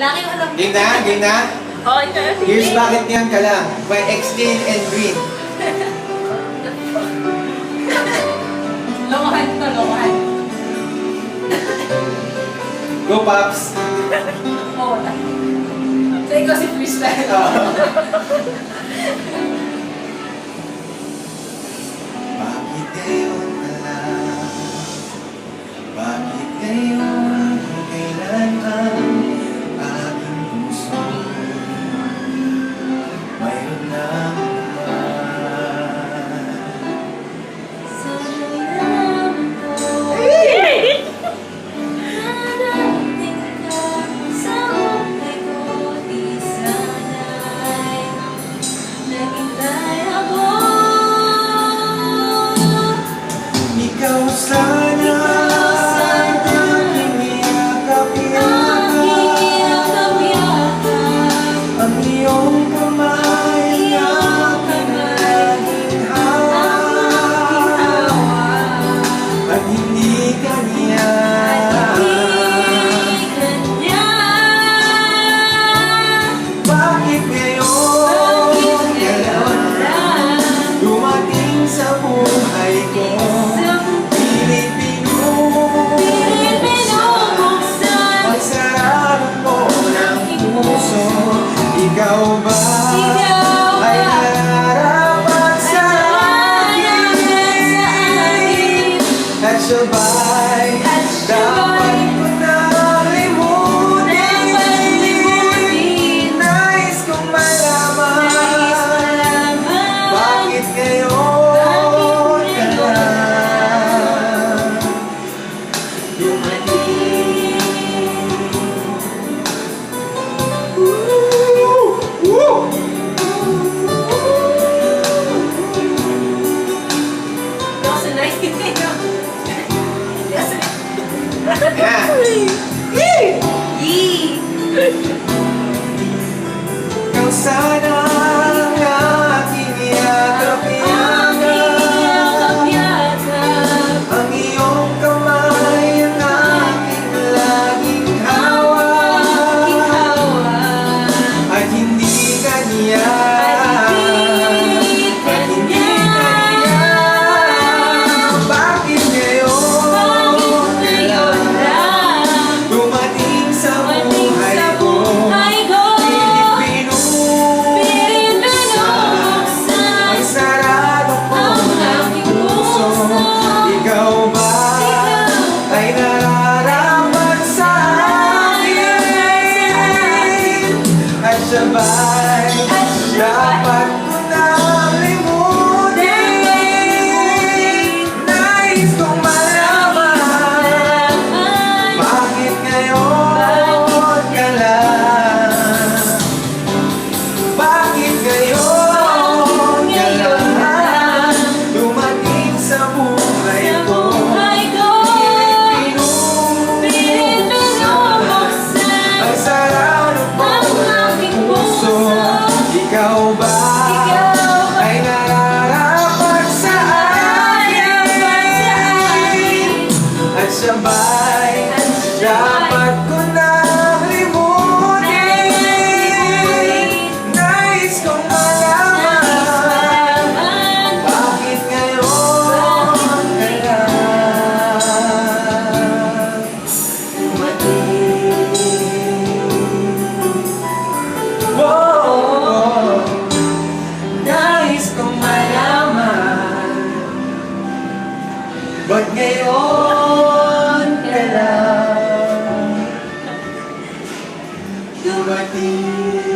Laki alam. Game na? Game na? Okay na. Here's Bakit Ngayon Ka Lang by Extin and Green. Lokohan to, lokohan. Go, Pops! Oo, so ikaw si freestyle. Bakit ngayon ka lang? Bakit ngayon kung kailan ang aking puso mayroon na ikaw sana aking yakap-yakap, ang iyong kamay ang aking laging hawak, at hindi kanya. Bakit ngayon dumating sa buhay ko? Ikaw ba ay nararapat sa akin? At sabay dapat ko na limutin. Nais kong malaman bakit ngayon ka lang dumating. Ikaw sana ang aking yakap-yakap, ang iyong kamay ang aking laging hawak, at hindi kanya. Bakit ngayon dumating sa buhay ko? Ang sarado ko ng puso. Ikaw ba ay nararapat sa akin? At sabay dapat ko nang limutin. Nais kong malaman bakit ngayon ka lang? Bakit ngayon ka lang dumating sa buhay ko? Ang sarado ko ng puso. Ikaw ba ay nararapat sa akin? At sabay dapat ko nang limutin. Nais kong malaman bakit ngayon ka lang dumating. Whoa, nais kong malaman ba't ngayon ka lang dumating.